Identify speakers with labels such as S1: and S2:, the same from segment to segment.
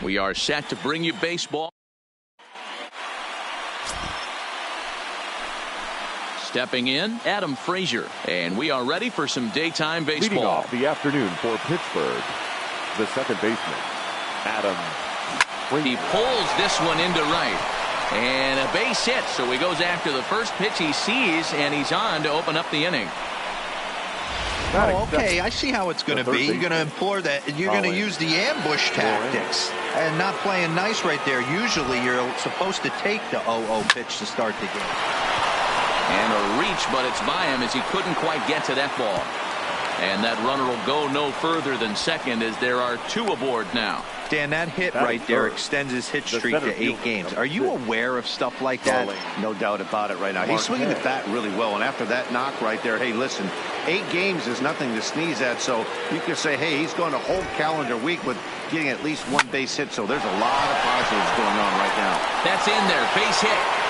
S1: We are set to bring you baseball. Stepping in, Adam Frazier, and we are ready for some daytime baseball.
S2: Leading off the afternoon for Pittsburgh, the second baseman, Adam Frazier.
S1: He pulls this one into right, and a base hit, so he goes after the first pitch he sees, and he's on to open up the inning.
S3: Oh, okay, I see how it's going to be. You're going to implore that. You're going to use the ambush tactics and not playing nice right there. Usually you're supposed to take the 0-0 pitch to start the game.
S1: And a reach, but it's by him as he couldn't quite get to that ball. And that runner will go no further than second as there are two aboard now.
S3: Dan, that hit right there extends his hit streak to 8 games. Are you aware of stuff like that?
S4: No doubt about it right now. He's swinging the bat really well, and after that knock right there, hey, listen, 8 games is nothing to sneeze at, so you can say, hey, he's going a whole calendar week with getting at least 1 base hit, so there's a lot of positives going on right now.
S1: That's in there, base hit.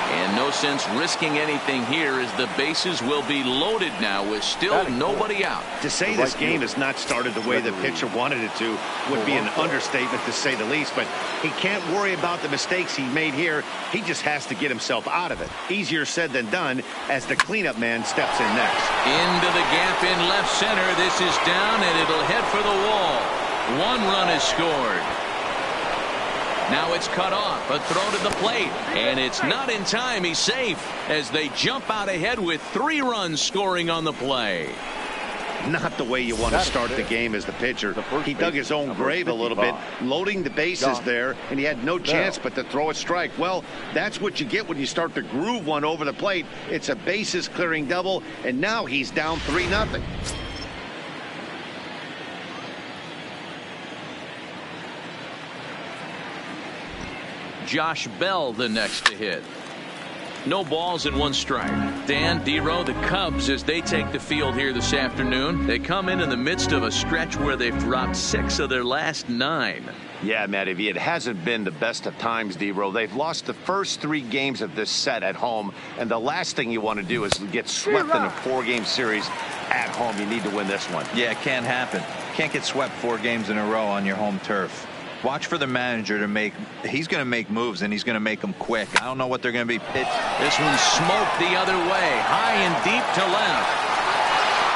S1: And no sense risking anything here as the bases will be loaded now with still nobody out.
S4: To say this game has not started the way the pitcher wanted it to would be an understatement to say the least, but he can't worry about the mistakes he made here. He just has to get himself out of it. Easier said than done as the cleanup man steps in next.
S1: Into the gap in left center. This is down and it'll head for the wall. 1 run is scored. Now it's cut off, a throw to the plate, and it's not in time. He's safe as they jump out ahead with 3 runs scoring on the play.
S4: Not the way you want to start the game as the pitcher. He dug his own grave a little bit, loading the bases there, and he had no chance but to throw a strike. Well, that's what you get when you start to groove one over the plate. It's a bases clearing double, and now he's down 3-0.
S1: Josh Bell the next to hit. No balls and 1 strike. Dan, D-Row, the Cubs, as they take the field here this afternoon, they come in the midst of a stretch where they've dropped 6 of their last 9.
S4: Yeah, Matty, it hasn't been the best of times, D-Row. They've lost the first 3 games of this set at home, and the last thing you want to do is get swept in a 4-game series at home. You need to win this one.
S3: Yeah, it can't happen. Can't get swept 4 games in a row on your home turf. Watch for the manager to make. He's going to make moves, and he's going to make them quick. I don't know what they're going to be pitched.
S1: This one smoked the other way, high and deep to left.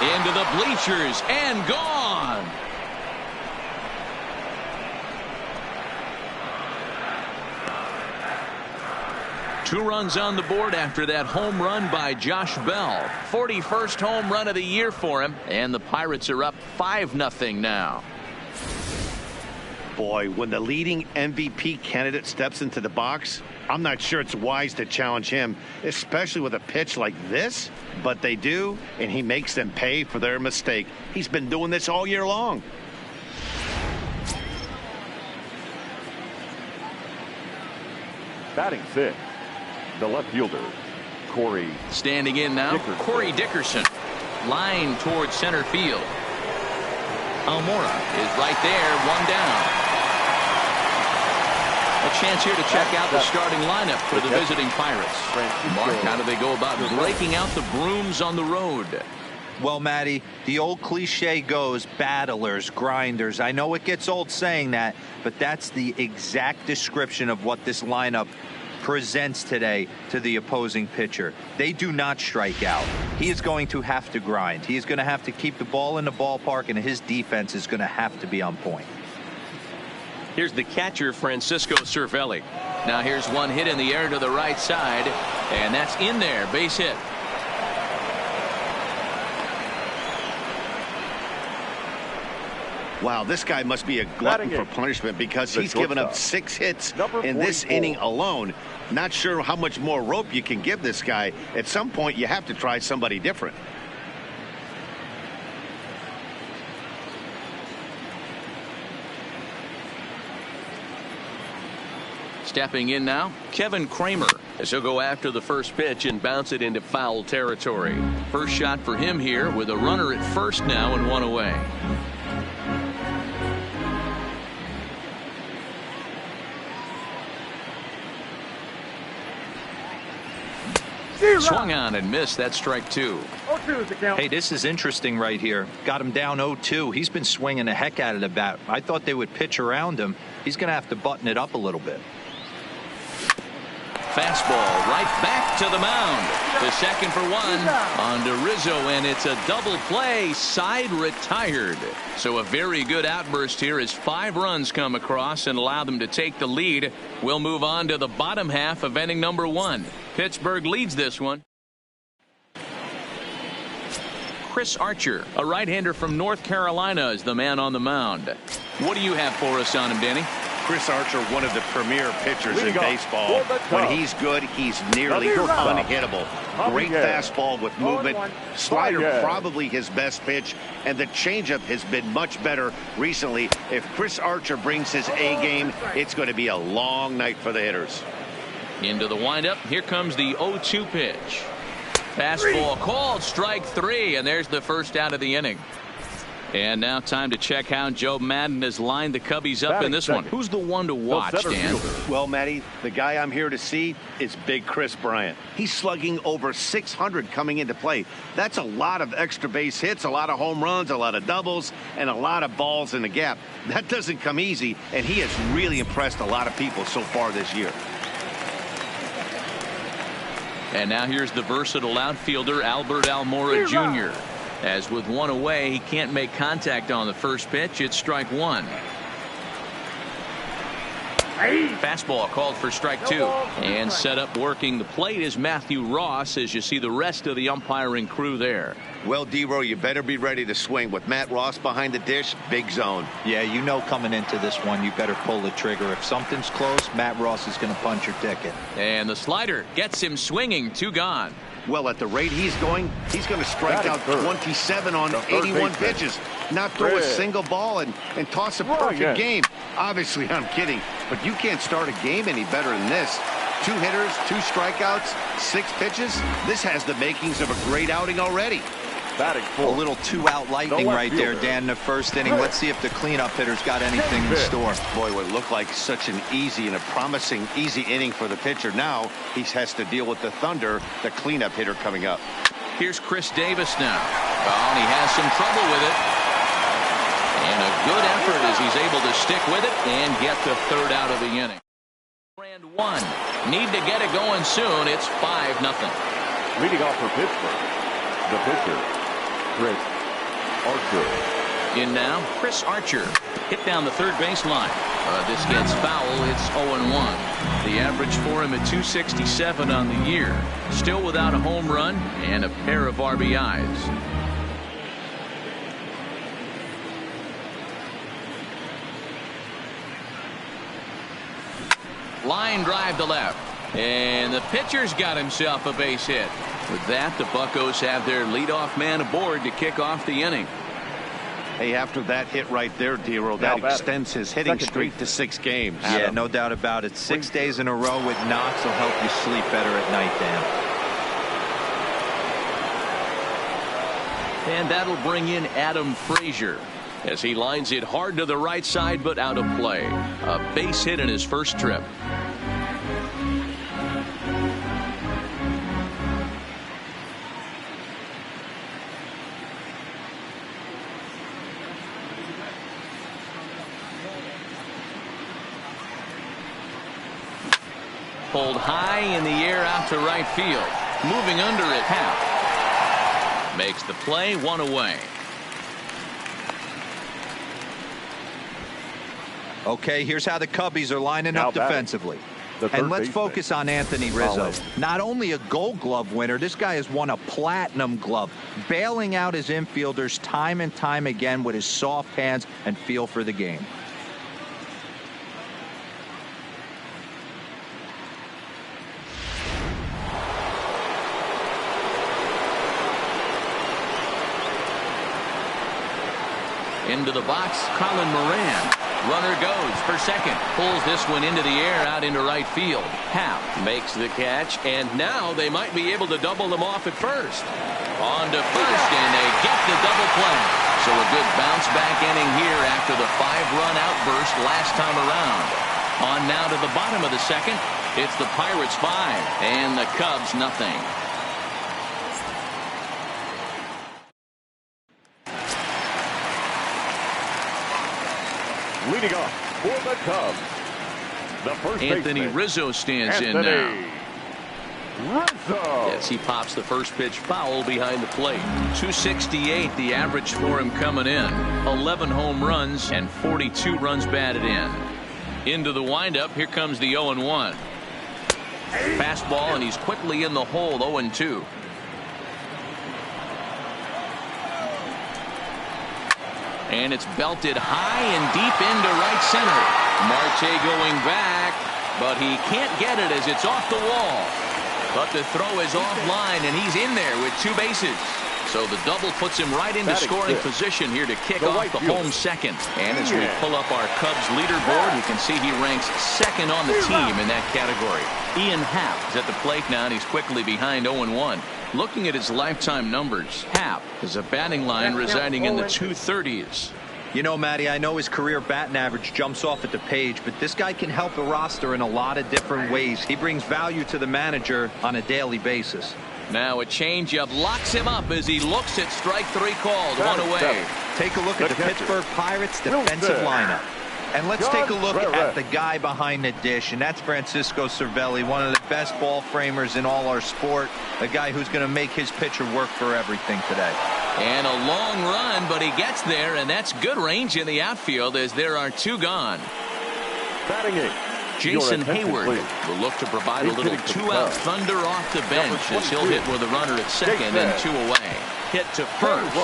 S1: Into the bleachers and gone. Two runs on the board after that home run by Josh Bell. 41st home run of the year for him, and the Pirates are up 5-0 now.
S4: Boy, when the leading MVP candidate steps into the box, I'm not sure it's wise to challenge him, especially with a pitch like this. But they do, and he makes them pay for their mistake. He's been doing this all year long.
S2: Batting 5th, the left fielder, Corey.
S1: Standing in now, Corey Dickerson. Line towards center field. Almora is right there, 1 down. A chance here to check out the starting lineup for the visiting Pirates. Mark, how do they go about breaking out the brooms on the road?
S3: Well, Matty, the old cliche goes battlers, grinders. I know it gets old saying that, but that's the exact description of what this lineup presents today to the opposing pitcher. They do not strike out. He is going to have to grind. He is going to have to keep the ball in the ballpark, and his defense is going to have to be on point.
S1: Here's the catcher, Francisco Cervelli. Now here's one hit in the air to the right side, and that's in there, base hit.
S4: Wow, this guy must be a glutton for punishment because he's given up 6 hits in this inning alone. Not sure how much more rope you can give this guy. At some point, you have to try somebody different.
S1: Stepping in now, Kevin Kramer, as he'll go after the first pitch and bounce it into foul territory. First shot for him here with a runner at first now and 1 away. Swung on and missed. That's strike 2.
S3: Hey, this is interesting right here. Got him down 0-2. He's been swinging the heck out of the bat. I thought they would pitch around him. He's going to have to button it up a little bit.
S1: Fastball right back to the mound. The second for 1 on to Rizzo, and it's a double play. Side retired. So a very good outburst here as 5 runs come across and allow them to take the lead. We'll move on to the bottom half of inning number 1. Pittsburgh leads this one. Chris Archer, a right-hander from North Carolina, is the man on the mound. What do you have for us on him, Danny?
S4: Chris Archer, one of the premier pitchers in baseball. When he's good, he's nearly unhittable. Great fastball with movement. Slider probably his best pitch, and the changeup has been much better recently. If Chris Archer brings his A game, it's going to be a long night for the hitters.
S1: Into the windup. Here comes the 0-2 pitch. Fastball called, strike 3, and there's the first out of the inning. And now time to check how Joe Madden has lined the Cubbies up in this one. Who's the one to watch, Dan?
S4: Well, Matty, the guy I'm here to see is Big Chris Bryant. He's slugging over 600 coming into play. That's a lot of extra base hits, a lot of home runs, a lot of doubles, and a lot of balls in the gap. That doesn't come easy, and he has really impressed a lot of people so far this year.
S1: And now here's the versatile outfielder, Albert Almora Jr. As with 1 away, he can't make contact on the first pitch. It's strike 1. Fastball called for strike 2. And set up working the plate is Matthew Ross, as you see the rest of the umpiring crew there.
S4: Well, D-Row, you better be ready to swing. With Matt Ross behind the dish, big zone.
S3: Yeah, you know coming into this one, you better pull the trigger. If something's close, Matt Ross is going to punch your ticket.
S1: And the slider gets him swinging. 2 gone.
S4: Well, at the rate he's going to strike out 27 on 81 pitches. Not throw a single ball and toss a perfect game. Obviously, I'm kidding. But you can't start a game any better than this. 2 hitters, 2 strikeouts, 6 pitches. This has the makings of a great outing already.
S3: A little 2-out lightning right there, Dan, in the first inning. Let's see if the cleanup hitter's got anything in store.
S4: Boy, what looked like such an easy and a promising easy inning for the pitcher. Now he has to deal with the Thunder, the cleanup hitter coming up.
S1: Here's Chris Davis now. Oh, and he has some trouble with it. And a good effort as he's able to stick with it and get the 3rd out of the inning. And 1. Need to get it going soon. It's 5-0.
S2: Leading off for Pittsburgh, the pitcher, Chris Archer.
S1: In now, Chris Archer. Hit down the third baseline. This gets foul. It's 0-1. The average for him at 267 on the year. Still without a home run and a pair of RBIs. Line drive to left. And the pitcher's got himself a base hit. With that, the Buccos have their leadoff man aboard to kick off the inning.
S4: Hey, after that hit right there, D-Row, that extends his hitting streak to 6 games.
S3: Yeah, no doubt about it. 6 days in a row with knocks will help you sleep better at night, Dan.
S1: And that'll bring in Adam Frazier as he lines it hard to the right side, but out of play. A base hit in his first trip. Pulled high in the air out to right field. Moving under it, Happ makes the play, 1 away.
S3: Okay, here's how the Cubbies are lining up defensively. And let's focus on Anthony Rizzo. Not only a Gold Glove winner, this guy has won a Platinum Glove, bailing out his infielders time and time again with his soft hands and feel for the game.
S1: Into the box, Colin Moran. Runner goes for second. Pulls this one into the air out into right field. Happ makes the catch, and now they might be able to double them off at first. On to first, and they get the double play. So a good bounce back inning here after the 5-run outburst last time around. On now to the bottom of the second. It's the Pirates 5 and the Cubs nothing.
S2: Leading off for the Cubs, the first
S1: Anthony
S2: baseman,
S1: Rizzo stands in
S2: Anthony
S1: now.
S2: Rizzo.
S1: Yes, he pops the first pitch foul behind the plate. 268 the average for him coming in. 11 home runs and 42 runs batted in. Into the windup, here comes the 0-1. Fastball, and he's quickly in the hole. 0-2. And it's belted high and deep into right center. Marte going back, but he can't get it as it's off the wall. But the throw is offline, and he's in there with 2 bases. So the double puts him right into scoring position here to kick off the home second. And as we pull up our Cubs leaderboard, you can see he ranks second on the team in that category. Ian Happ is at the plate now, and he's quickly behind 0-1. Looking at his lifetime numbers, Happ is a batting line residing in the 230s.
S3: You know, Matty, I know his career batting average jumps off at the page, but this guy can help the roster in a lot of different ways. He brings value to the manager on a daily basis.
S1: Now a changeup locks him up as he looks at strike 3 called. 1 away.
S3: Take a look at the Pittsburgh Pirates defensive lineup. And let's take a look at the guy behind the dish, and that's Francisco Cervelli, one of the best ball framers in all our sport, a guy who's going to make his pitcher work for everything today.
S1: And a long run, but he gets there, and that's good range in the outfield as there are 2 gone.
S2: Batting 8.
S1: Jason Hayward will look to provide a little 2-out thunder off the bench as he'll hit with a runner at second and 2 away. Hit to first.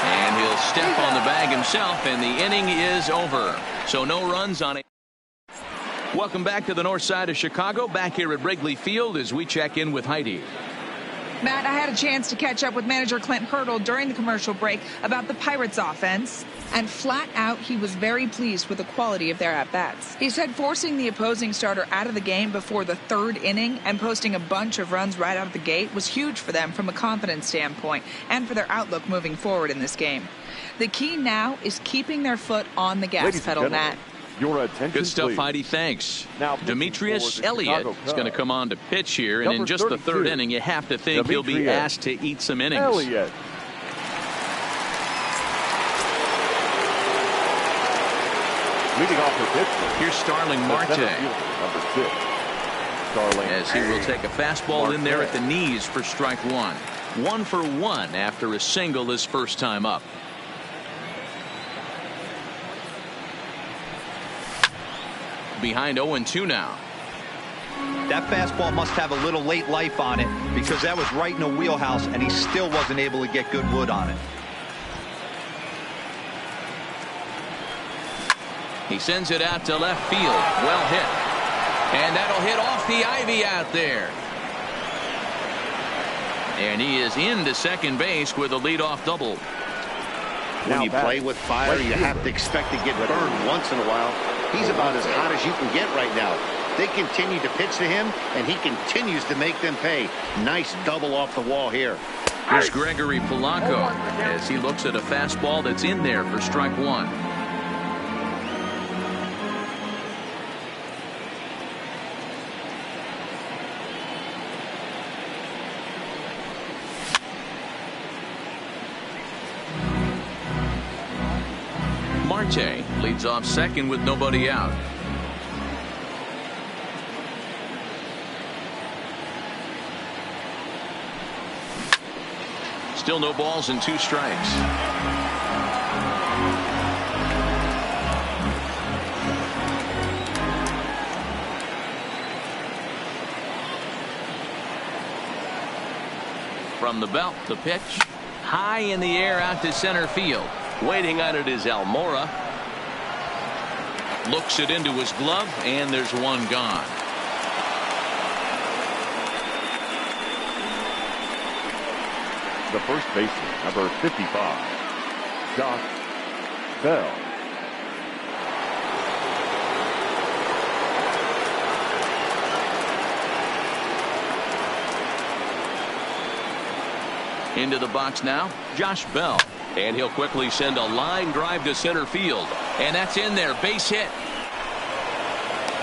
S1: And he'll step on the bag himself, and the inning is over. So no runs on it. Welcome back to the north side of Chicago, back here at Wrigley Field as we check in with Heidi.
S5: Matt, I had a chance to catch up with manager Clint Hurdle during the commercial break about the Pirates offense, and flat out he was very pleased with the quality of their at-bats. He said forcing the opposing starter out of the game before the 3rd inning and posting a bunch of runs right out of the gate was huge for them from a confidence standpoint and for their outlook moving forward in this game. The key now is keeping their foot on the gas pedal, Matt.
S2: Your attention,
S1: good stuff,
S2: please.
S1: Heidi. Thanks.
S2: Now,
S1: Demetrius Elliott is going to come on to pitch here, and in just the 3rd inning, you have to think he'll be asked to eat some innings.
S2: Elliott. Leading off for Pittsburgh.
S1: Here's Starling Marte.
S2: Number 6. Starling.
S1: As he will take a fastball in there at the knees for strike 1. 1 for 1 after a single his first time up. Behind 0-2 now.
S3: That fastball must have a little late life on it because that was right in the wheelhouse, and he still wasn't able to get good wood on it.
S1: He sends it out to left field. Well hit. And that'll hit off the ivy out there. And he is into second base with a leadoff double.
S4: When you play with fire, you have to expect to get burned once in a while. He's about as hot as you can get right now. They continue to pitch to him, and he continues to make them pay. Nice double off the wall here.
S1: Here's Gregory Polanco as he looks at a fastball that's in there for strike 1. Marte leads off second with nobody out. Still no balls and 2 strikes. From the belt, the pitch high in the air out to center field. Waiting on it is Almora. Looks it into his glove, and there's 1 gone.
S2: The first baseman, number 55, Josh Bell.
S1: Into the box now, Josh Bell. And he'll quickly send a line drive to center field. And that's in there, base hit.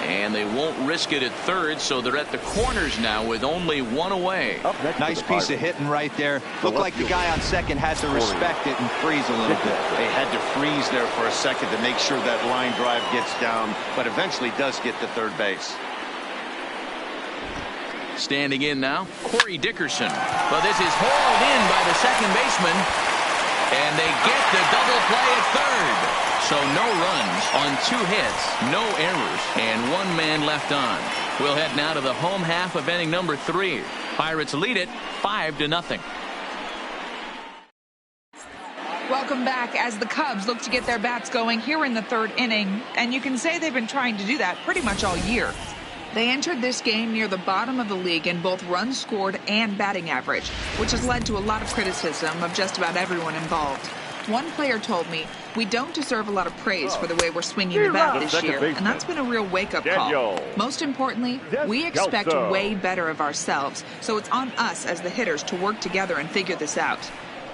S1: And they won't risk it at third, so they're at the corners now with only one away.
S3: Nice piece of hitting right there. Looked like the guy on second had to respect it and freeze a little bit.
S4: They had to freeze there for a second to make sure that line drive gets down, but eventually does get to third base.
S1: Standing in now, Corey Dickerson. But this is hauled in by the second baseman. And they get the double play at third. So no runs on 2 hits, no errors, and 1 man left on. We'll head now to the home half of inning number 3. Pirates lead it 5-0.
S5: Welcome back as the Cubs look to get their bats going here in the 3rd inning. And you can say they've been trying to do that pretty much all year. They entered this game near the bottom of the league in both runs scored and batting average, which has led to a lot of criticism of just about everyone involved. One player told me, we don't deserve a lot of praise for the way we're swinging the bat this year, and that's been a real wake-up call. Most importantly, we expect way better of ourselves, so it's on us as the hitters to work together and figure this out.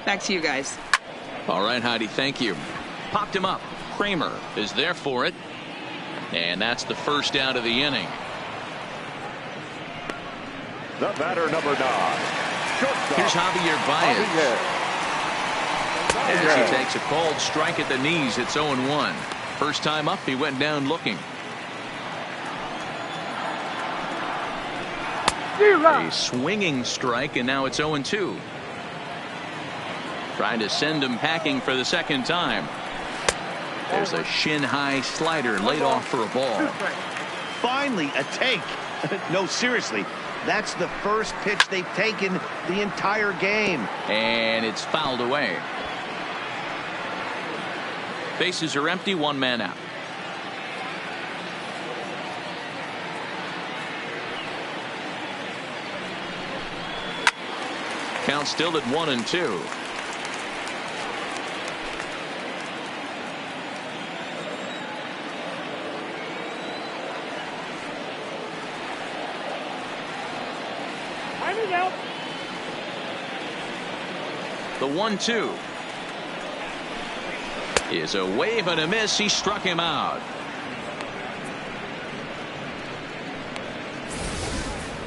S5: Back to you guys.
S1: All right, Heidi, thank you. Popped him up. Kramer is there for it, and that's the first out of the inning.
S2: The batter, number 9.
S1: Here's Javier Baez. As he takes a cold strike at the knees, it's 0-1. First time up, he went down looking. A swinging strike, and now it's 0-2. Trying to send him packing for the second time. There's a shin-high slider laid off for a ball.
S4: Finally, a take. No, seriously. That's the first pitch they've taken the entire game.
S1: And it's fouled away. Bases are empty, 1 man out. Count still at 1-2. The 1-2 is a wave and a miss. He struck him out.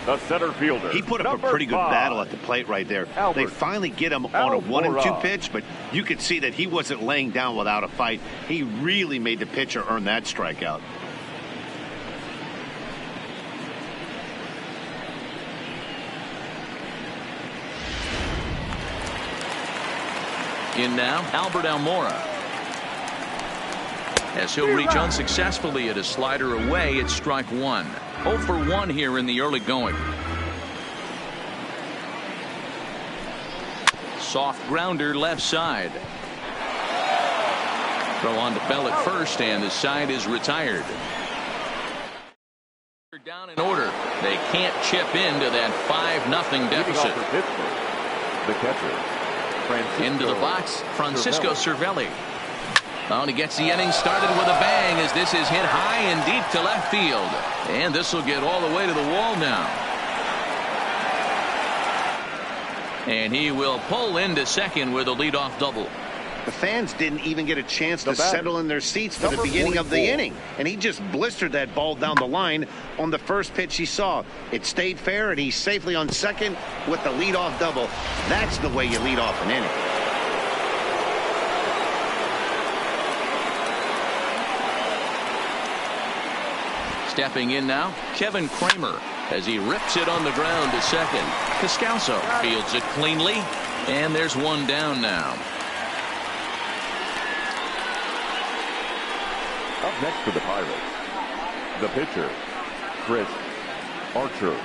S2: The center fielder.
S4: He put up a pretty good battle at the plate right there. They finally get him on a 1-2 pitch, but you could see that he wasn't laying down without a fight. He really made the pitcher earn that strikeout.
S1: In now, Albert Almora. As he'll reach unsuccessfully at a slider away, it's strike 1. 0 for 1 here in the early going. Soft grounder left side. Throw on to Bell at first, and the side is retired. Down in order. They can't chip into that 5-0 deficit.
S2: The catcher.
S1: Into the box, Francisco Cervelli. Oh, and he gets the inning started with a bang as this is hit high and deep to left field. And this will get all the way to the wall now. And he will pull into second with a leadoff double.
S4: The fans didn't even get a chance to settle in their seats for the beginning of the inning. And he just blistered that ball down the line on the first pitch he saw. It stayed fair, and he's safely on second with the leadoff double. That's the way you lead off an inning.
S1: Stepping in now, Kevin Kramer as he rips it on the ground to second. Cascalso fields it cleanly, and there's 1 down now.
S2: Up next for the Pirates, the pitcher, Chris Archer.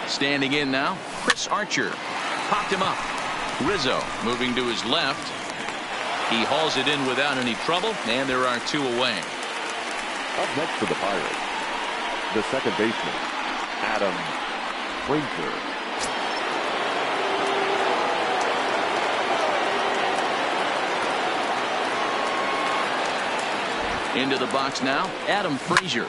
S1: Standing in now, Chris Archer. Popped him up. Rizzo moving to his left. He hauls it in without any trouble, and there are 2 away.
S2: Up next for the Pirates, the second baseman, Adam Frazier.
S1: Into the box now, Adam Frazier.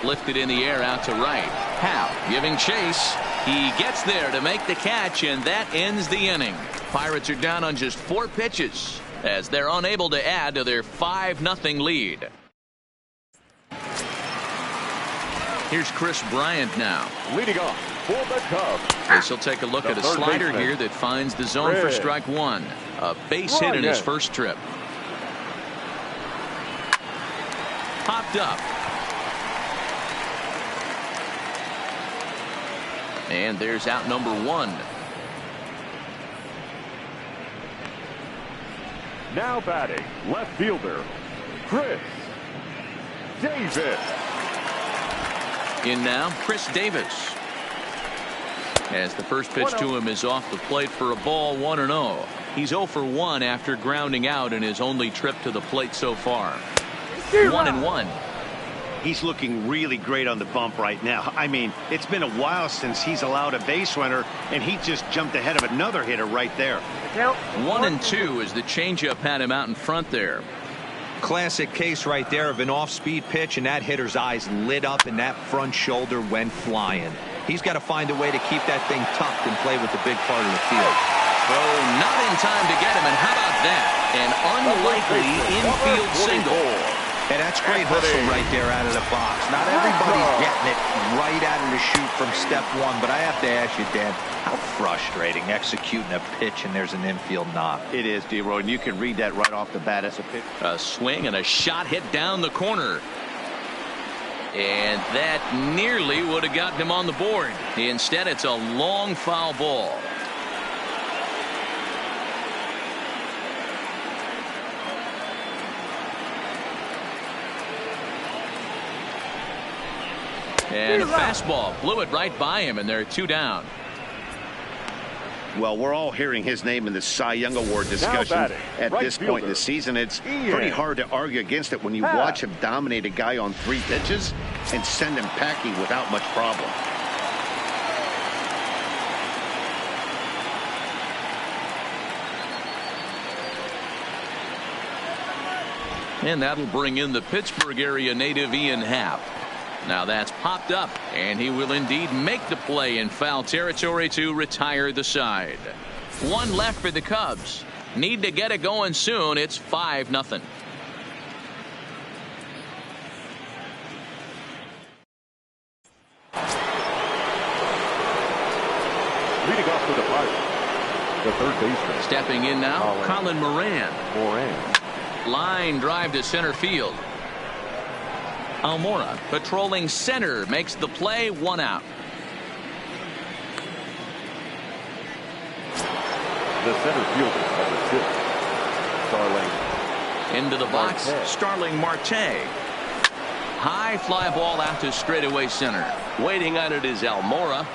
S1: Lifted in the air out to right. Howe giving chase. He gets there to make the catch, and that ends the inning. Pirates are down on just 4 pitches as they're unable to add to their 5-0 lead. Here's Chris Bryant now.
S2: Leading off for the Cubs.
S1: This will take a look at a slider here that finds the zone for strike 1. A base hit in his first trip. Popped up. And there's out number 1.
S2: Now batting, left fielder, Chris Davis.
S1: In now, Chris Davis. As the first pitch to him is off the plate for a ball, 1-0. He's 0 for 1 after grounding out in his only trip to the plate so far. 1-1.
S4: He's looking really great on the bump right now. I mean, it's been a while since he's allowed a base runner, and he just jumped ahead of another hitter right there.
S1: 1-2 as the changeup had him out in front there.
S3: Classic case right there of an off-speed pitch, and that hitter's eyes lit up and that front shoulder went flying. He's got to find a way to keep that thing tucked and play with the big part of the field.
S1: Oh, not in time to get him, and how about that? An unlikely infield single.
S3: Hey, that's great hustle right there out of the box. Not everybody's getting it right out of the chute from step 1, but I have to ask you, Dan, how frustrating executing a pitch and there's an infield knock.
S4: It is, D-Roy, and you can read that right off the bat as a pitch.
S1: A swing and a shot hit down the corner. And that nearly would have gotten him on the board. Instead, it's a long foul ball. And a fastball blew it right by him, and they're 2 down.
S4: Well, we're all hearing his name in the Cy Young Award discussion at this point in the season. It's pretty hard to argue against it when you watch him dominate a guy on 3 pitches and send him packing without much problem.
S1: And that'll bring in the Pittsburgh area native Ian Happ. Now that's popped up, and he will indeed make the play in foul territory to retire the side. 1 left for the Cubs. Need to get it going soon. It's 5-0.
S2: Leading off for the Pirates, the third baseman.
S1: Stepping in now, Colin Moran. Line drive to center field. Almora patrolling center makes the play, 1 out.
S2: The center fielder, number 2, Starling.
S1: Into the box, Starling Marte. High fly ball out to straightaway center. Waiting on it is Almora.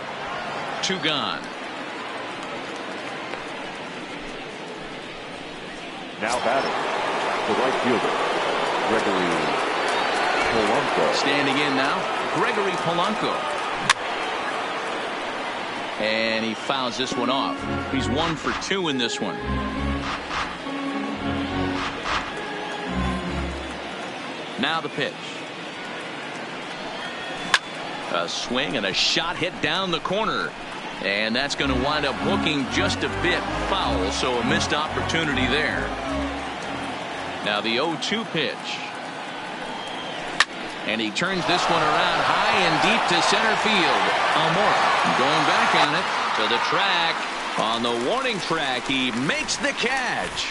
S1: 2 gone.
S2: Now batting, the right fielder, Gregory Polanco.
S1: Standing in now, Gregory Polanco. And he fouls this one off. He's 1 for 2 in this one. Now the pitch. A swing and a shot hit down the corner. And that's going to wind up hooking just a bit foul, so a missed opportunity there. Now the 0-2 pitch. And he turns this one around high and deep to center field. Almora going back on it to the track. On the warning track, he makes the catch.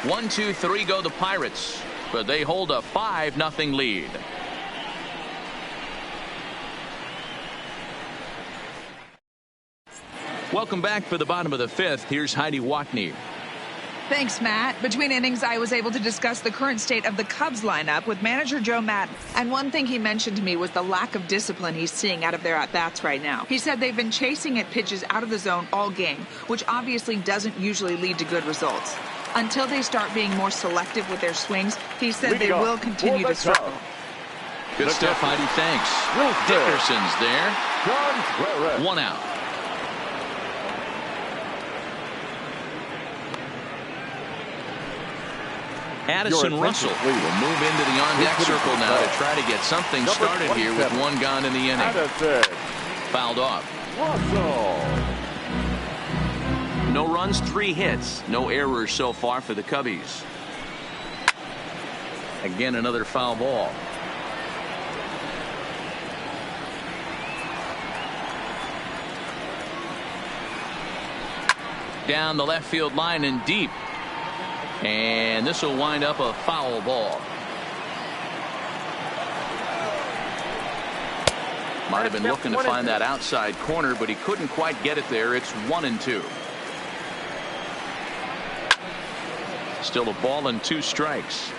S1: 1, 2, 3 go the Pirates, but they hold a 5-0 lead. Welcome back for the bottom of the 5th. Here's Heidi Watney.
S5: Thanks, Matt. Between innings, I was able to discuss the current state of the Cubs lineup with manager Joe Maddon. And one thing he mentioned to me was the lack of discipline he's seeing out of their at-bats right now. He said they've been chasing at pitches out of the zone all game, which obviously doesn't usually lead to good results. Until they start being more selective with their swings, he said they will continue to struggle.
S1: Good stuff, Heidi. Thanks. Dickerson's there. 1 out. Addison Russell will move into the on-deck circle now to try to get something started here with 1 gone in the inning. Fouled off. No runs, 3 hits. No errors so far for the Cubbies. Again, another foul ball. Down the left field line and deep. And this will wind up a foul ball. Might have been looking to find that outside corner, but he couldn't quite get it there. It's 1-2. Still a ball and 2 strikes.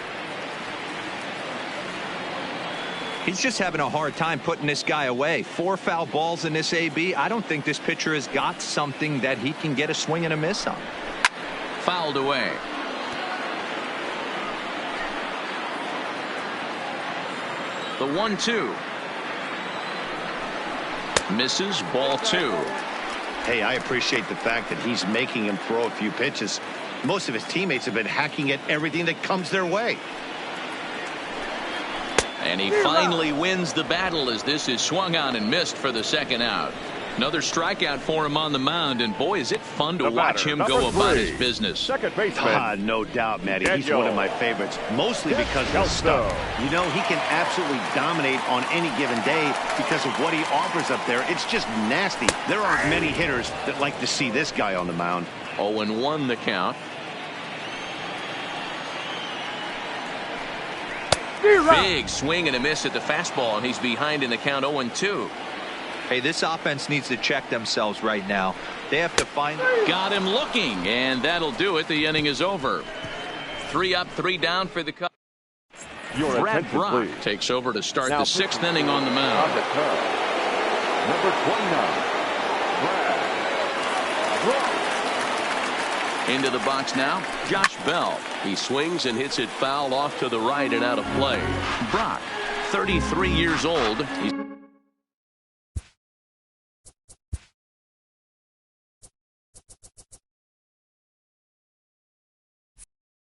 S3: He's just having a hard time putting this guy away. 4 foul balls in this AB. I don't think this pitcher has got something that he can get a swing and a miss on.
S1: Fouled away. The 1-2. Misses, ball 2.
S4: Hey, I appreciate the fact that he's making him throw a few pitches. Most of his teammates have been hacking at everything that comes their way.
S1: And he finally wins the battle as this is swung on and missed for the 2nd out. Another strikeout for him on the mound, and boy, is it fun to watch him go about his business.
S2: Second baseman.
S4: No doubt, Matty. He's one of my favorites, mostly because of his stuff. You know, he can absolutely dominate on any given day because of what he offers up there. It's just nasty. There aren't many hitters that like to see this guy on the mound.
S1: 0-1 the count. Big swing and a miss at the fastball, and he's behind in the count 0-2.
S3: Hey, this offense needs to check themselves right now. They have to find.
S1: Got him looking, and that'll do it. The inning is over. 3 up, 3 down for the Cubs. Brad Brock takes over to start the 6th inning on the mound.
S2: Number 29, Brad Brock.
S1: Into the box now, Josh Bell. He swings and hits it foul off to the right and out of play. Brock, 33 years old. He's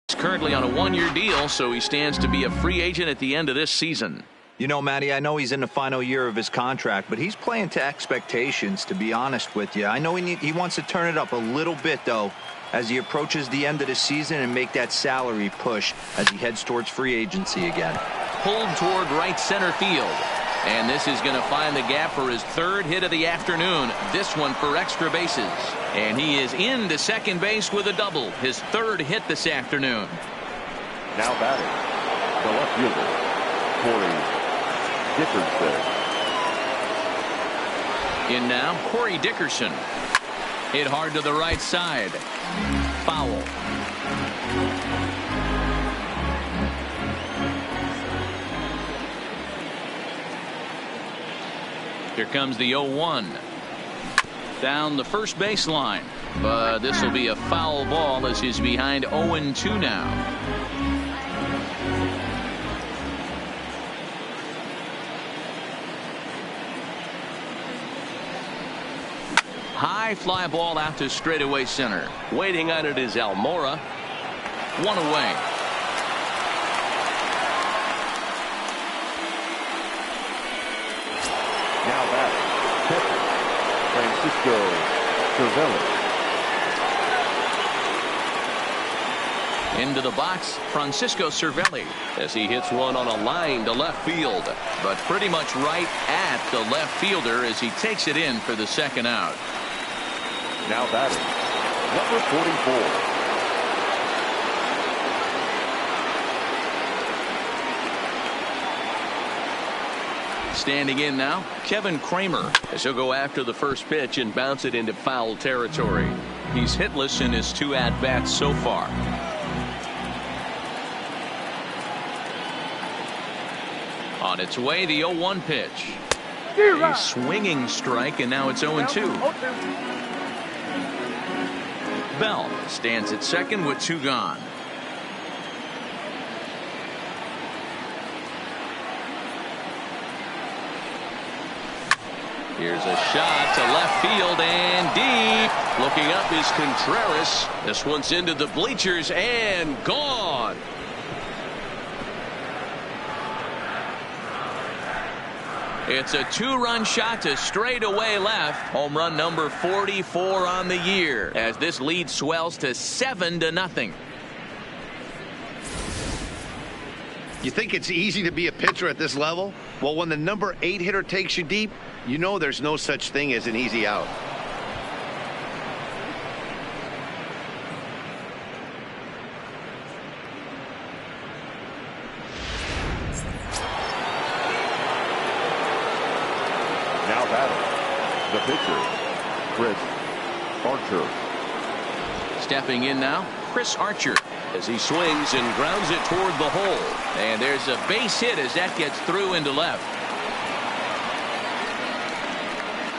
S1: currently on a 1-year deal, so he stands to be a free agent at the end of this season.
S3: You know, Matty, I know he's in the final year of his contract, but he's playing to expectations, to be honest with you. I know he wants to turn it up a little bit, though, as he approaches the end of the season and make that salary push as he heads towards free agency again.
S1: Pulled toward right center field. And this is going to find the gap for his 3rd hit of the afternoon. This one for extra bases. And he is into second base with a double. His 3rd hit this afternoon.
S2: Now batting, the left fielder, Corey Dickerson.
S1: In now, Corey Dickerson. Hit hard to the right side. Foul. Here comes the 0-1. Down the first baseline. But this will be a foul ball as he's behind 0-2 now. High fly ball out to straightaway center. Waiting on it is Almora. 1 away.
S2: Now batting, catcher, Francisco Cervelli.
S1: Into the box, Francisco Cervelli, as he hits one on a line to left field, but pretty much right at the left fielder as he takes it in for the 2nd out.
S2: Now batting, number 44.
S1: Standing in now, Kevin Kramer, as he'll go after the first pitch and bounce it into foul territory. He's hitless in his 2 at-bats so far. On its way, the 0-1 pitch. A swinging strike, and now it's 0-2. Bell stands at second with 2 gone. Here's a shot to left field and deep. Looking up is Contreras. This one's into the bleachers and gone. It's a 2-run shot to straightaway left. Home run number 44 on the year as this lead swells to 7-0.
S4: You think it's easy to be a pitcher at this level? Well, when the number 8 hitter takes you deep, you know there's no such thing as an easy out.
S2: Now batting, the pitcher, Chris Archer.
S1: Stepping in now, Chris Archer, as he swings and grounds it toward the hole. And there's a base hit as that gets through into left.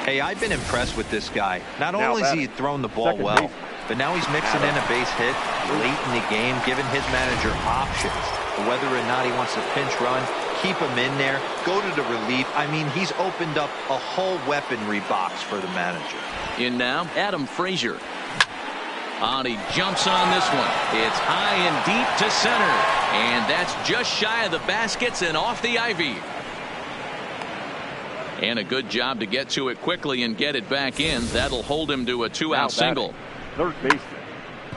S3: Hey, I've been impressed with this guy. Not
S2: Now
S3: only has he
S2: batting,
S3: thrown the ball
S2: second
S3: well,
S2: base.
S3: but now he's mixing in a base hit late in the game, giving his manager options. Whether or not he wants to pinch run, keep him in there, go to the relief. I mean, he's opened up a whole weaponry box for the manager.
S1: In now, Adam Frazier. And he jumps on this one. It's high and deep to center. And that's just shy of the baskets and off the ivy. And a good job to get to it quickly and get it back in. That'll hold him to a 2-out single.
S2: Third baseman.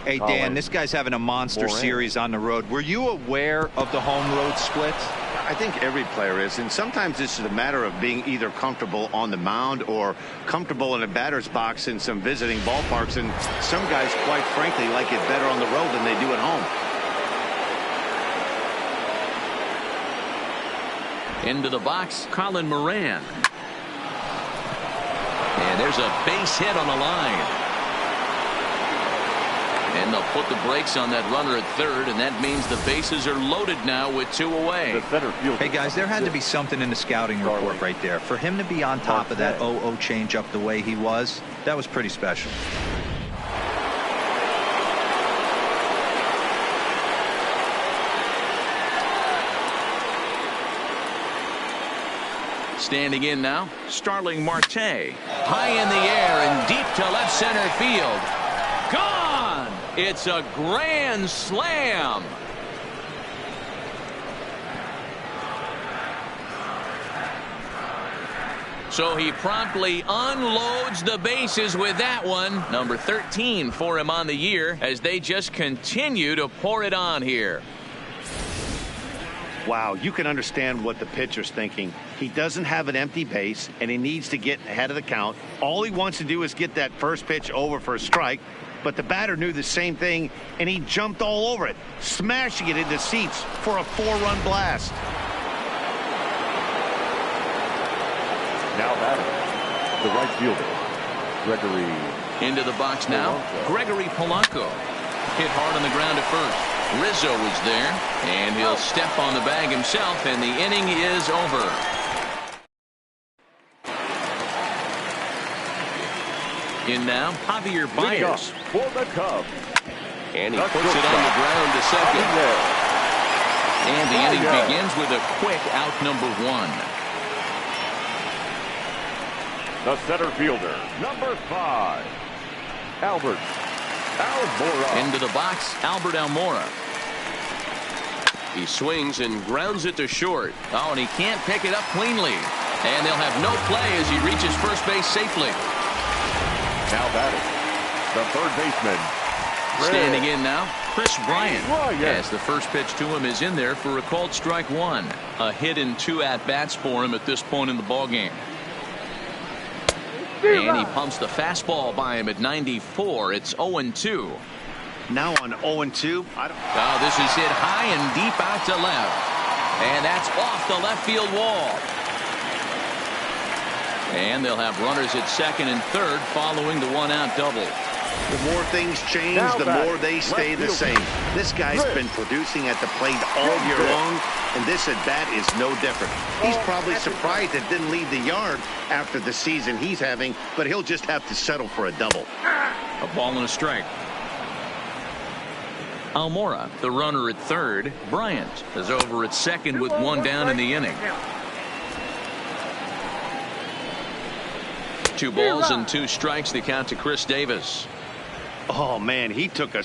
S3: Hey, Dan, this guy's having a monster series on the road. Were you aware of the home-road splits?
S4: I think every player is, and sometimes this is a matter of being either comfortable on the mound or comfortable in a batter's box in some visiting ballparks, and some guys, quite frankly, like it better on the road than they do at home.
S1: Into the box, Colin Moran. And there's a base hit on the line. And they'll put the brakes on that runner at third, and that means the bases are loaded now with 2 away.
S2: The center fielder.
S3: Hey, guys, there had to be something in the scouting report right there. For him to be on top of that 0-0 changeup the way he was, that was pretty special.
S1: Standing in now, Starling Marte. High in the air and deep to left center field. Gone! It's a grand slam. So he promptly unloads the bases with that one. Number 13 for him on the year as they just continue to pour it on here.
S4: Wow, you can understand what the pitcher's thinking. He doesn't have an empty base, and he needs to get ahead of the count. All he wants to do is get that first pitch over for a strike, but the batter knew the same thing, and he jumped all over it, smashing it into seats for a 4-run blast.
S2: Now batting, the right fielder, Gregory.
S1: Into the box now, Gregory Polanco. Hit hard on the ground at first. Rizzo was there, and he'll step on the bag himself, and the inning is over. In now, Javier Baez.
S2: For the Cubs.
S1: And he puts it on the ground to second. And the inning begins with a quick out number 1.
S2: The center fielder, number 5, Albert Almora.
S1: Into the box, Albert Almora. He swings and grounds it to short. Oh, and he can't pick it up cleanly. And they'll have no play as he reaches first base safely.
S2: Now batting, the third baseman.
S1: Standing in now, Chris Bryant. As the first pitch to him is in there for a called strike 1. A hit and 2 at-bats for him at this point in the ballgame. And he pumps the fastball by him at 94. It's 0-2.
S4: Now on 0-2.
S1: Oh, this is hit high and deep out to left. And that's off the left field wall. And they'll have runners at second and third following the 1-out double.
S4: The more things change, the more they stay the same. This guy's been producing at the plate all year long, and this at-bat is no different. He's probably surprised it didn't leave the yard after the season he's having, but he'll just have to settle for a double.
S1: A ball and a strike. Almora, the runner at third. Bryant is over at second with 1 down in the inning. 2 balls and 2 strikes, the count to Chris Davis.
S4: Oh, man, he took a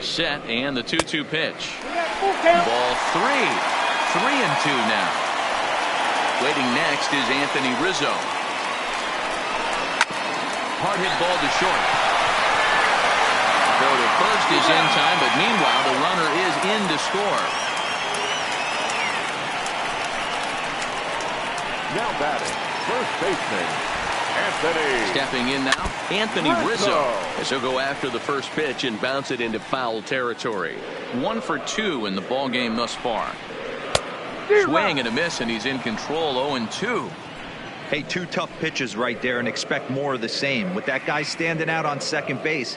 S1: He's set, and the 2-2 pitch. Ball 3. 3-2 now. Waiting next is Anthony Rizzo. Hard hit ball to short. Throw to first is in time, but meanwhile the runner is in to score.
S2: Now batting, first baseman, Anthony.
S6: Stepping in now, Anthony Rizzo. As he'll go after the first pitch and bounce it into foul territory.
S1: 1 for 2 in the ball game thus far. Swing and a miss, and he's in control. 0-2.
S3: Hey, 2 tough pitches right there, and expect more of the same. With that guy standing out on second base,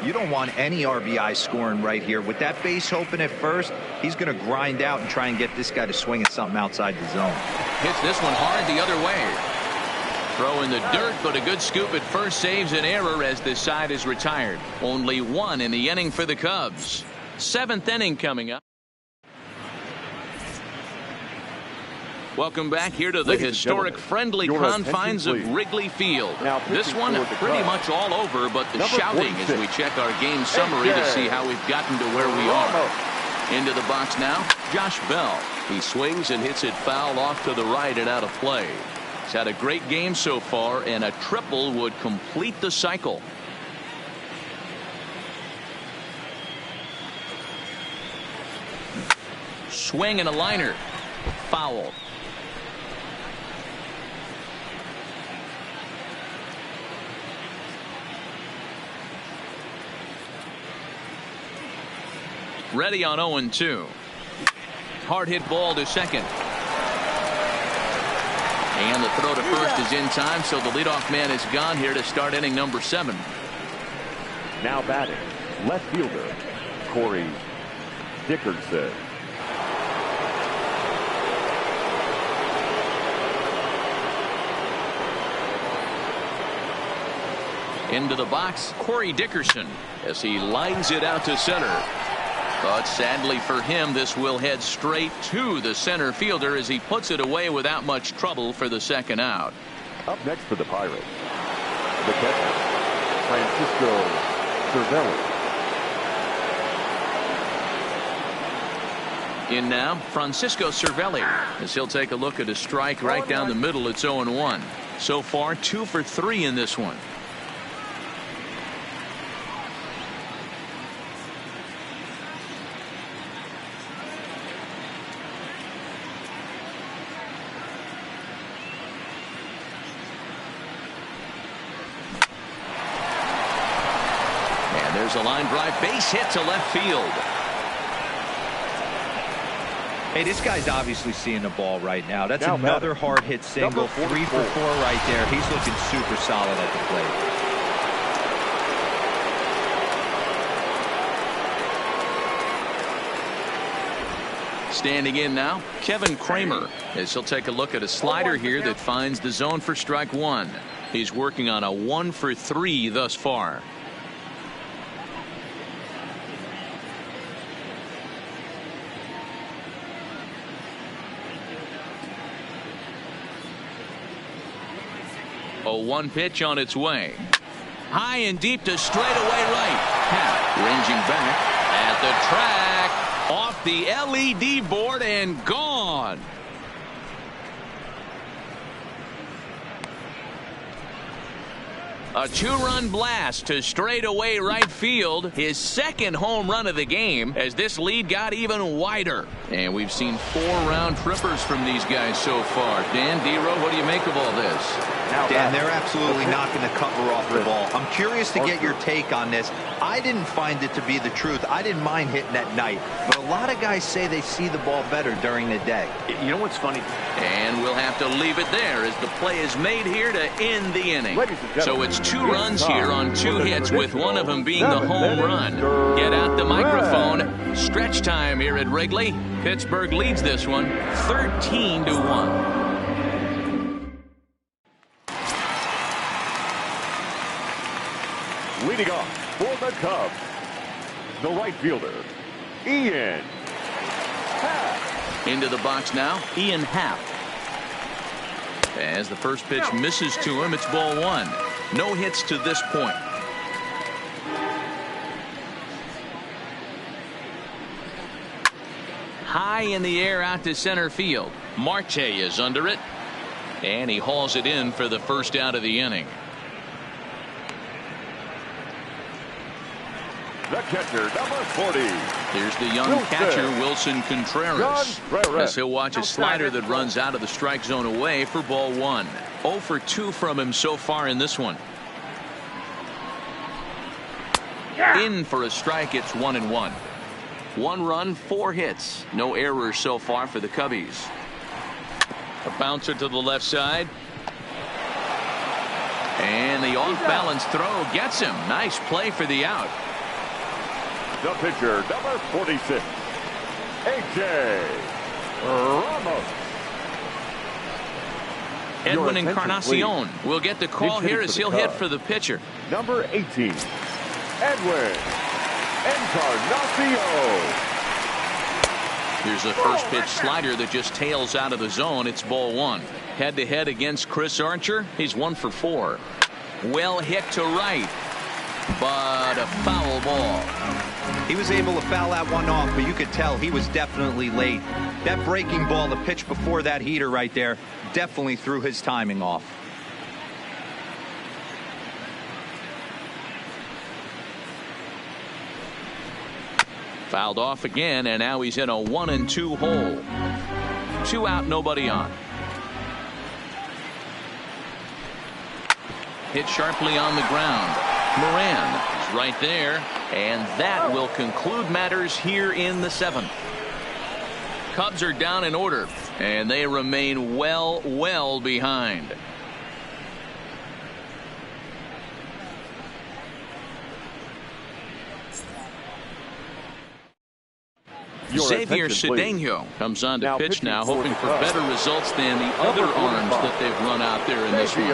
S3: you don't want any RBI scoring right here. With that base open at first, he's going to grind out and try and get this guy to swing at something outside the zone.
S1: Hits this one hard the other way. Throw in the dirt, but a good scoop at first saves an error as this side is retired. Only 1 in the inning for the Cubs. 7th inning coming up. Welcome back here to the historic friendly confines of Wrigley Field. This one pretty much all over, but the shouting as we check our game summary to see how we've gotten to where we are. Into the box now, Josh Bell.
S6: He swings and hits it foul off to the right and out of play.
S1: He's had a great game so far, and a triple would complete the cycle. Swing and a liner. Foul. Ready on 0-2. Hard hit ball to second. And the throw to first is in time, so the leadoff man is gone here to start inning number 7.
S2: Now batting, left fielder, Corey Dickerson.
S1: Into the box, Corey Dickerson, as he lines it out to center. But sadly for him, this will head straight to the center fielder as he puts it away without much trouble for the second out.
S2: Up next for the Pirates, the catcher, Francisco Cervelli.
S1: In now, Francisco Cervelli, as he'll take a look at a strike right down the middle. It's 0-1. So far, 2 for 3 in this one. There's a line drive, base hit to left field.
S3: Hey, this guy's obviously seeing the ball right now. That's another hard hit single. 3 for 4 right there. He's looking super solid at the
S1: plate. Standing in now, Kevin Kramer, as he'll take a look at a slider here that finds the zone for strike 1. He's working on a 1 for 3 thus far. A 1 pitch on its way. High and deep to straightaway right. Happ ranging back at the track. Off the LED board and gone. A 2-run blast to straightaway right field. His second home run of the game as this lead got even wider. And we've seen 4 round trippers from these guys so far. Dan, D-Row, what do you make of all this?
S3: Dan, they're absolutely not going to cover off the ball. I'm curious to get your take on this. I didn't find it to be the truth. I didn't mind hitting at night. But a lot of guys say they see the ball better during the day.
S4: You know what's funny?
S1: And we'll have to leave it there as the play is made here to end the inning. So it's 2 runs here on 2 hits, with one of them being the home run. Get out the microphone. Stretch time here at Wrigley. Pittsburgh leads this one 13-1.
S2: Leading off for the Cubs, the right fielder, Ian Happ.
S1: Into the box now, Ian Happ. As the first pitch misses to him, it's ball 1. No hits to this point. high in the air out to center field. Marte is under it, and he hauls it in for the first out of the inning.
S2: The catcher, number 40.
S1: Here's the young catcher, Wilson Contreras, as he'll watch a slider that runs out of the strike zone away for ball 1. 0 for 2 from him so far in this one. In for a strike. It's 1-1. 1 run, 4 hits. No errors so far for the Cubbies. A bouncer to the left side. And the off-balance throw gets him. Nice play for the out.
S2: The pitcher, number 46, A.J. Ramos.
S1: Edwin Encarnacion will get the call here as he'll hit for the pitcher.
S2: Number 18, Edwin Encarnacion.
S1: Here's a first pitch slider that just tails out of the zone. It's ball 1. Head-to-head against Chris Archer. He's 1 for 4. Well hit to right, but a foul ball.
S3: He was able to foul that one off, but you could tell he was definitely late. That breaking ball, the pitch before that heater right there, definitely threw his timing off.
S1: Fouled off again, and now he's in a 1-2 hole. 2 out, nobody on. Hit sharply on the ground. Moran is right there, and that will conclude matters here in the 7th. Cubs are down in order, and they remain well behind. Xavier Cedeno comes on to pitch now, hoping for better results than the other arms that they've run out there in this one.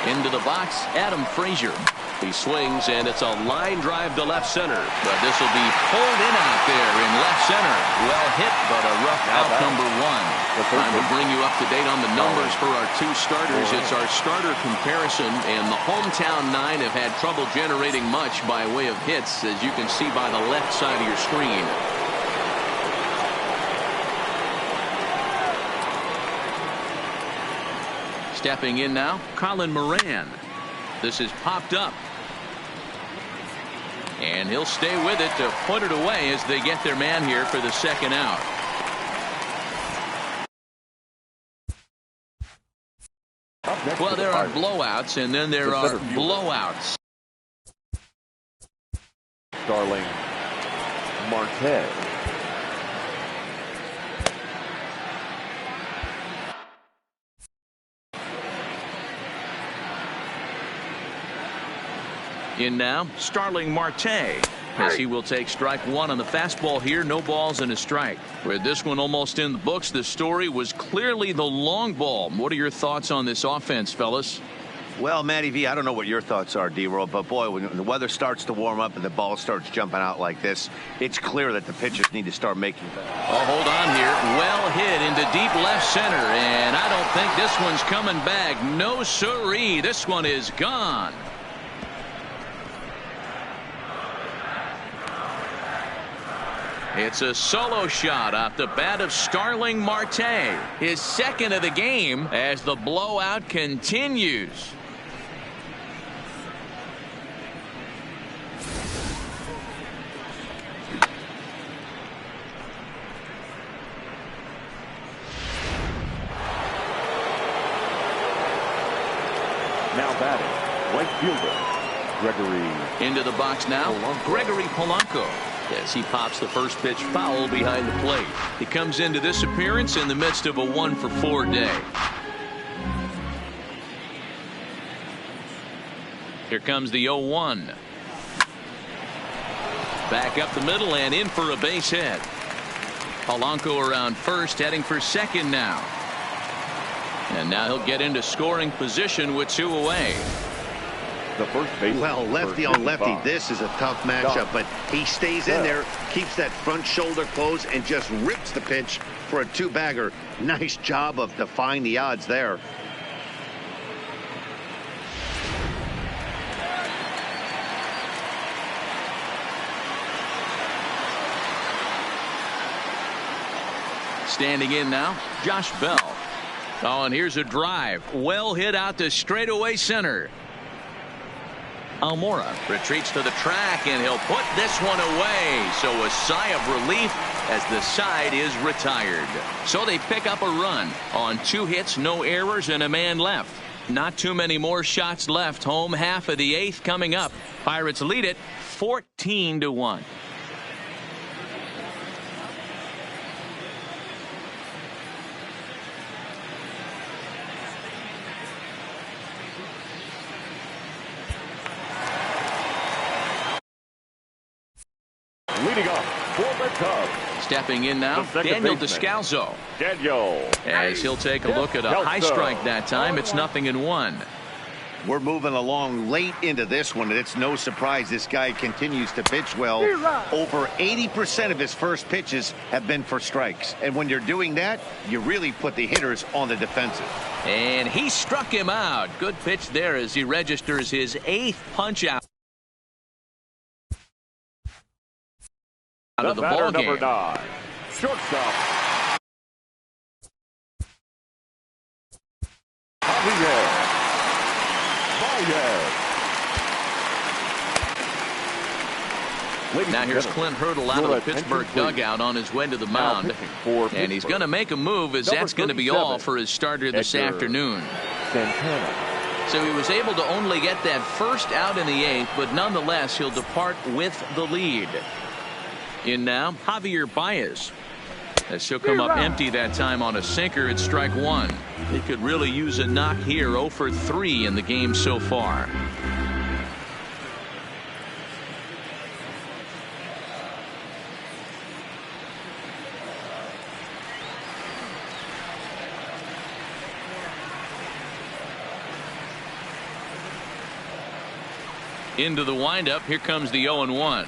S1: Into the box, Adam Frazier. He swings, and it's a line drive to left center. But this will be pulled in out there in left center. Well hit, but a rough out, number 1. Time to bring you up to date on the numbers for our 2 starters. It's our starter comparison, and the hometown 9 have had trouble generating much by way of hits, as you can see by the left side of your screen. Stepping in now, Colin Moran. This is popped up. And he'll stay with it to put it away as they get their man here for the second out. Well, there are blowouts, and then there are blowouts.
S2: Starling Marte.
S1: In now, Starling Marte, as he will take strike 1 on the fastball here. No balls and a strike. With this one almost in the books, the story was clearly the long ball. What are your thoughts on this offense, fellas?
S4: Well, Matty V, I don't know what your thoughts are, D-Roll, but boy, when the weather starts to warm up and the ball starts jumping out like this, it's clear that the pitchers need to start making that.
S1: Oh, hold on here. Well hit into deep left center, and I don't think this one's coming back. No siree. This one is gone. It's a solo shot off the bat of Starling Marte, his second of the game, as the blowout continues.
S2: Now batting, right fielder Gregory.
S1: Into the box now, Gregory Polanco. As he pops the first pitch foul behind the plate. He comes into this appearance in the midst of a 1-for-4 day. Here comes the 0-1. Back up the middle and in for a base hit. Polanco around first, heading for second now. And now he'll get into scoring position with 2 away.
S2: The first base.
S4: Well, lefty on lefty, this is a tough matchup, but he stays in there, keeps that front shoulder closed, and just rips the pitch for a 2-bagger. Nice job of defying the odds there.
S1: Standing in now, Josh Bell. Oh, and here's a drive. Well hit out to straightaway center. Almora retreats to the track, and he'll put this one away. So a sigh of relief as the side is retired. So they pick up a run on 2 hits, no errors, and a man left. Not too many more shots left. Home half of the 8th coming up. Pirates lead it 14-1.
S2: Leading off for the Cubs.
S1: Stepping in now, Daniel Descalzo. As he'll take a look at a high strike that time. It's 0-1.
S4: We're moving along late into this one, and it's no surprise this guy continues to pitch well. Over 80% of his first pitches have been for strikes. And when you're doing that, you really put the hitters on the defensive.
S1: And he struck him out. Good pitch there as he registers his 8th punch out of the ball game.
S2: Number 9, shortstop.
S1: Now here's Clint Hurdle out of the Pittsburgh dugout on his way to the mound. And he's going to make a move, as that's going to be all for his starter this afternoon. So he was able to only get that first out in the 8th, but nonetheless he'll depart with the lead. In now, Javier Baez. As he'll come up empty that time on a sinker at strike 1. He could really use a knock here. 0 for 3 in the game so far. Into the windup. Here comes the 0-1.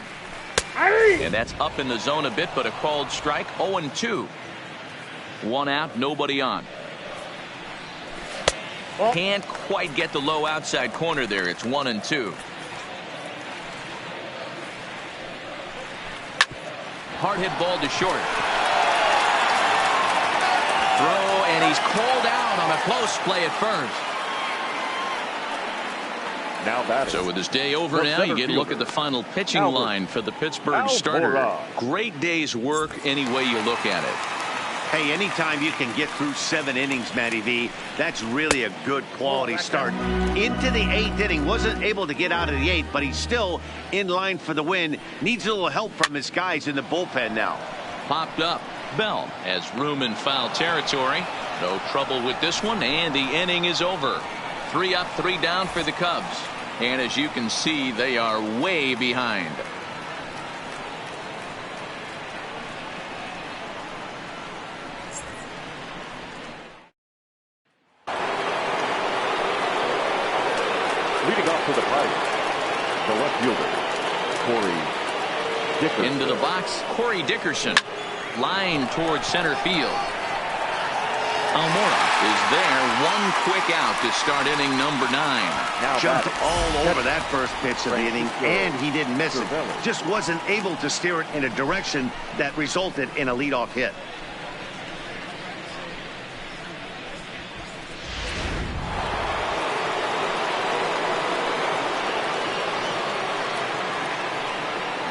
S1: And that's up in the zone a bit, but a called strike. 0-2. 1 out, nobody on. Can't quite get the low outside corner there. It's 1-2. Hard hit ball to short. Throw, and he's called out on a close play at first. So with his day over now, you get a look at the final pitching line for the Pittsburgh starter. Great day's work any way you look at it.
S4: Hey, anytime you can get through 7 innings, Matty V, that's really a good quality start. Into the 8th inning, wasn't able to get out of the 8th, but he's still in line for the win. Needs a little help from his guys in the bullpen now.
S1: Popped up. Bell has room in foul territory. No trouble with this one, and the inning is over. 3 up, 3 down for the Cubs. And as you can see, they are way behind.
S2: Leading off for the Pirates, the left fielder, Corey Dickerson.
S1: Into the box, Corey Dickerson. Line towards center field. Almora is there. 1 quick out to start inning number 9.
S4: Now jumped all over that first pitch of the inning, and he didn't miss it. Just wasn't able to steer it in a direction that resulted in a leadoff hit.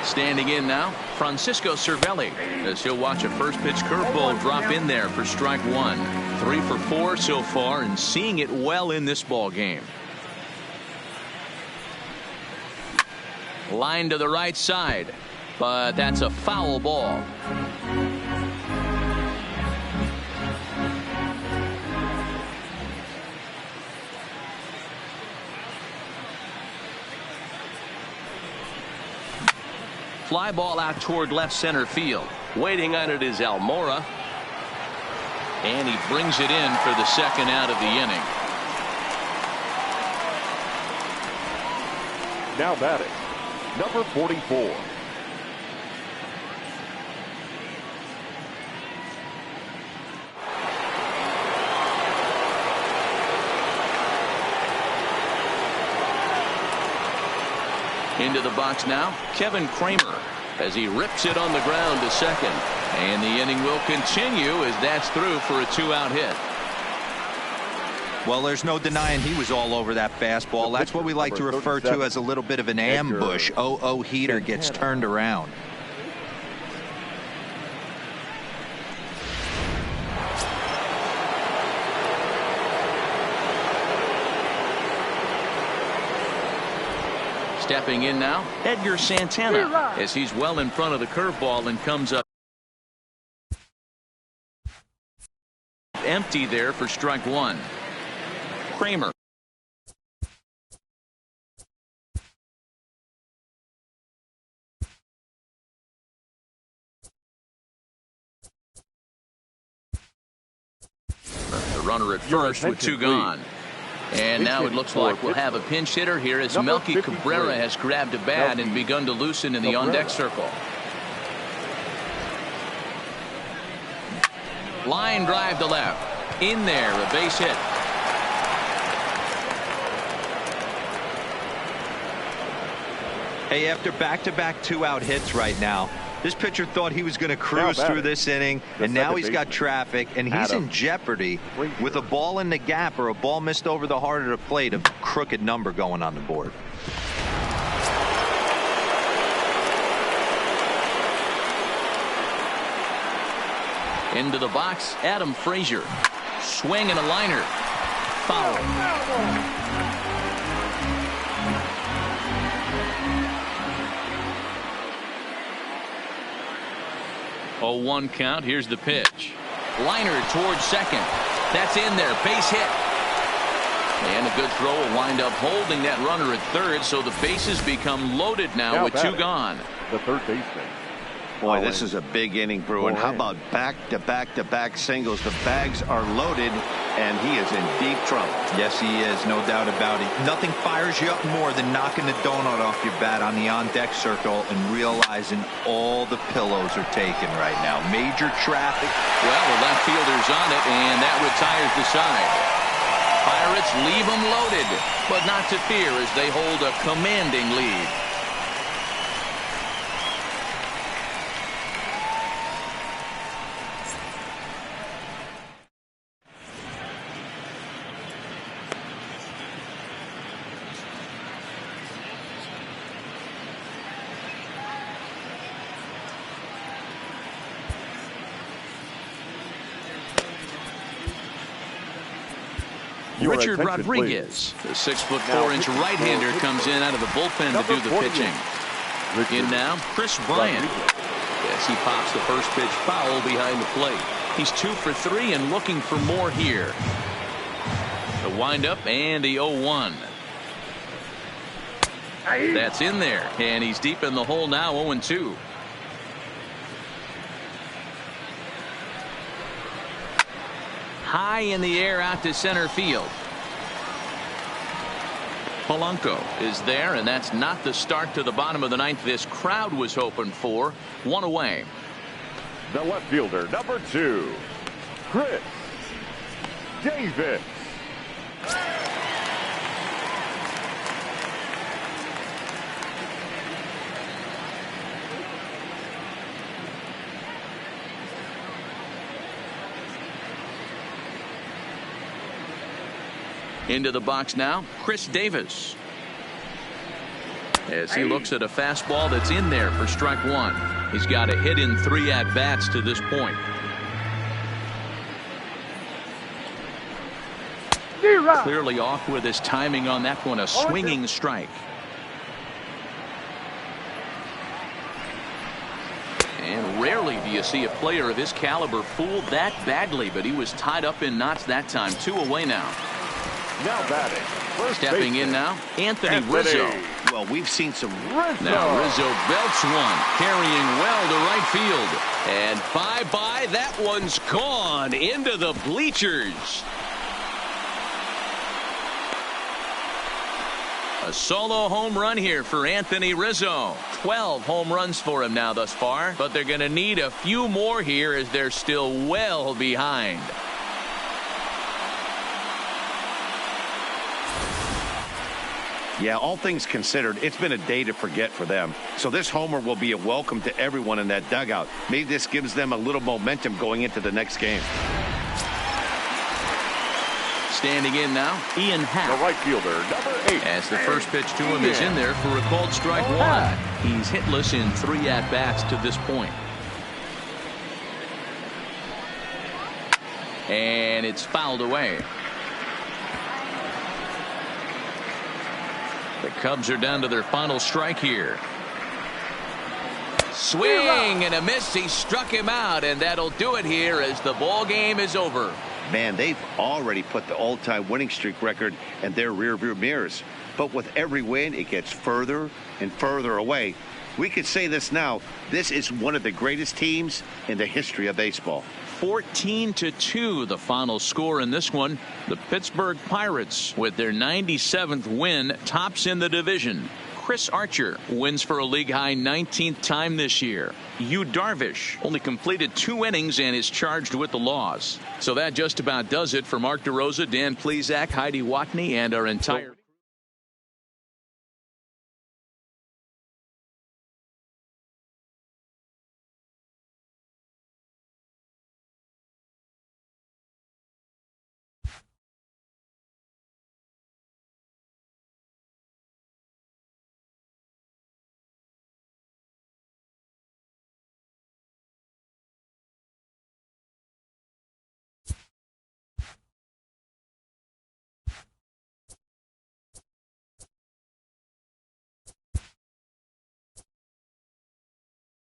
S1: Standing in now, Francisco Cervelli, as he'll watch a first pitch curveball drop in there for strike 1. 3 for 4 so far, and seeing it well in this ball game. Line to the right side, but that's a foul ball. Fly ball out toward left center field.
S6: Waiting on it is Almora.
S1: And he brings it in for the second out of the inning.
S2: Now batting, number 44.
S1: Into the box now, Kevin Kramer, as he rips it on the ground to second. And the inning will continue as that's through for a 2-out hit.
S3: Well, there's no denying he was all over that fastball. That's what we like to refer to as a little bit of an ambush. 0-0 heater gets turned around.
S1: Stepping in now, Edgar Santana, as he's well in front of the curveball and comes up empty there for strike one. Kramer. The runner at first with 2 gone. And now it looks like we'll have a pinch hitter here as Melky Cabrera has grabbed a bat and begun to loosen in the on-deck circle. Line drive to left. In there, a base hit.
S3: Hey, after back-to-back 2-out hits right now, this pitcher thought he was going to cruise through this inning, and now he's got traffic, and he's in jeopardy with a ball in the gap or a ball missed over the heart of the plate, a crooked number going on the board.
S1: Into the box, Adam Frazier. Swing and a liner. Foul. 0-1 count. Here's the pitch. Liner towards second. That's in there. Base hit. And a good throw will wind up holding that runner at third, so the bases become loaded now with 2 gone.
S2: The third baseman.
S4: Boy, this is a big inning, Bruin. How about back-to-back-to-back singles? The bags are loaded, and he is in deep trouble.
S3: Yes, he is, no doubt about it. Nothing fires you up more than knocking the donut off your bat on the on-deck circle and realizing all the pillows are taken right now. Major traffic.
S1: Well, the left fielder's on it, and that retires the side. Pirates leave them loaded, but not to fear as they hold a commanding lead. Richard Rodriguez, the 6'4" right-hander, comes in out of the bullpen to do the pitching. In now, Chris Bryant. Yes, he pops the first pitch foul behind the plate. He's 2 for 3 and looking for more here. The windup and the 0-1. That's in there, and he's deep in the hole now, 0-2. High in the air out to center field. Polanco is there, and that's not the start to the bottom of the ninth this crowd was hoping for. 1 away.
S2: The left fielder, number 2, Chris Davis.
S1: Into the box now, Chris Davis. As he looks at a fastball that's in there for strike 1. He's got a hit in 3 at-bats to this point. Clearly off with his timing on that one, a swinging strike. And rarely do you see a player of his caliber fooled that badly, but he was tied up in knots that time. 2 away now.
S2: Now batting.
S1: Stepping in now, Anthony Rizzo.
S4: Well, we've seen some Rizzo.
S1: Now Rizzo belts one, carrying well to right field. And bye-bye, that one's gone into the bleachers. A solo home run here for Anthony Rizzo. 12 home runs for him now thus far, but they're going to need a few more here as they're still well behind.
S4: Yeah, all things considered, it's been a day to forget for them. So this homer will be a welcome to everyone in that dugout. Maybe this gives them a little momentum going into the next game.
S6: Standing in now, Ian Happ.
S2: The right fielder, number 8.
S1: As the first pitch to him is in there for a called strike one. He's hitless in 3 at-bats to this point. And it's fouled away. The Cubs are down to their final strike here. Swing and a miss. He struck him out, and that'll do it here as the ball game is over.
S4: Man, they've already put the all-time winning streak record in their rearview mirrors. But with every win, it gets further and further away. We could say this now. This is one of the greatest teams in the history of baseball.
S1: 14-2 the final score in this one. The Pittsburgh Pirates, with their 97th win, tops in the division. Chris Archer wins for a league-high 19th time this year. Yu Darvish only completed 2 innings and is charged with the loss. So that just about does it for Mark DeRosa, Dan Plesac, Heidi Watney, and our entire